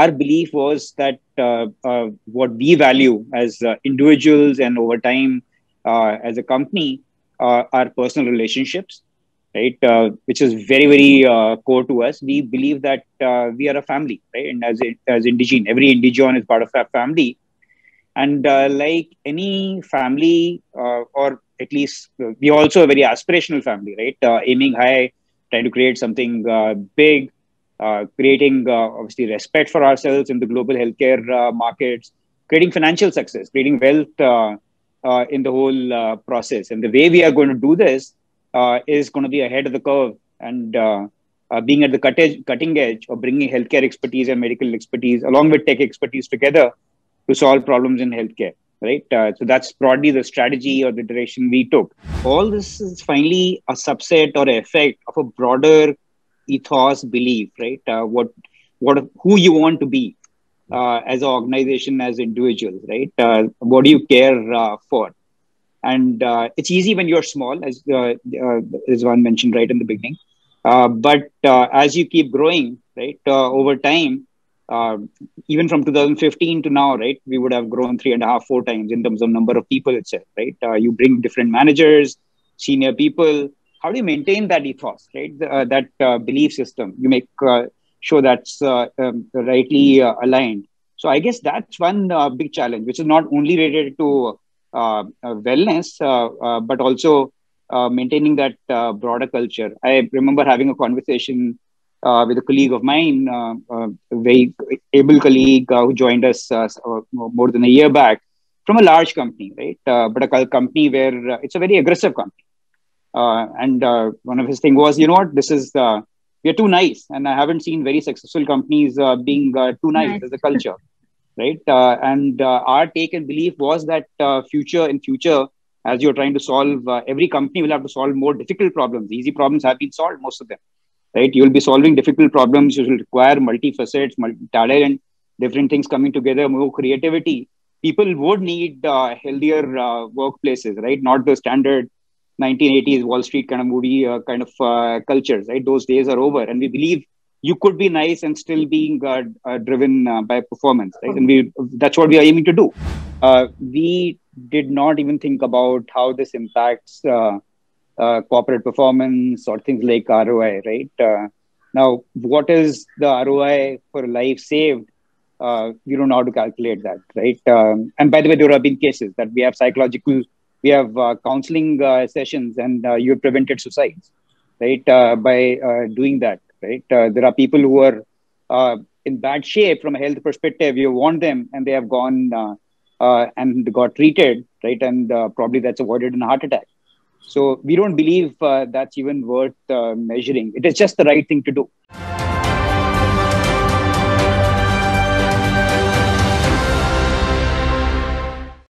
our belief was that what we value as individuals and over time as a company are personal relationships, right? Which is very, very core to us. We believe that we are a family, right? And as Indigene, every Indigene is part of our family. And like any family, or at least we also a very aspirational family, right? Aiming high, trying to create something big, creating obviously respect for ourselves in the global healthcare markets, creating financial success, creating wealth in the whole process. And the way we are going to do this is going to be ahead of the curve and being at the cutting edge of bringing healthcare expertise and medical expertise along with tech expertise together to solve problems in healthcare, right? So that's broadly the strategy or the direction we took. All this is finally a subset or effect of a broader ethos belief, right? Who you want to be as an organization, as individuals, right? What do you care for? And it's easy when you're small, as one mentioned right in the beginning. But as you keep growing, right, over time, uh, even from 2015 to now, right, we would have grown 3.5, 4 times in terms of number of people itself, right? You bring different managers, senior people. How do you maintain that ethos, right? That belief system. You make sure that's rightly aligned. So I guess that's one big challenge, which is not only related to wellness, but also maintaining that broader culture. I remember having a conversation with a colleague of mine, a very able colleague who joined us more than a year back from a large company, right? But a company where it's a very aggressive company. And one of his things was, you know what, we are too nice. And I haven't seen very successful companies being too nice Nice. as a culture, right? And our take and belief was that future, as you're trying to solve, every company will have to solve more difficult problems. Easy problems have been solved, most of them, right? You'll be solving difficult problems. You will require multi-facets, multi-talent, different things coming together, more creativity. People would need healthier workplaces, right? Not the standard 1980s Wall Street kind of movie kind of cultures, right? Those days are over. And we believe you could be nice and still being driven by performance, right? And that's what we are aiming to do. We did not even think about how this impacts corporate performance or things like ROI, right? Now, what is the ROI for a life saved? We don't know how to calculate that, right? And by the way, there have been cases that we have counseling sessions, and you have prevented suicides, right? By doing that, right? There are people who are in bad shape from a health perspective. You want them, and they have gone and got treated, right? And probably that's avoided in a heart attack. So we don't believe that's even worth measuring. It is just the right thing to do.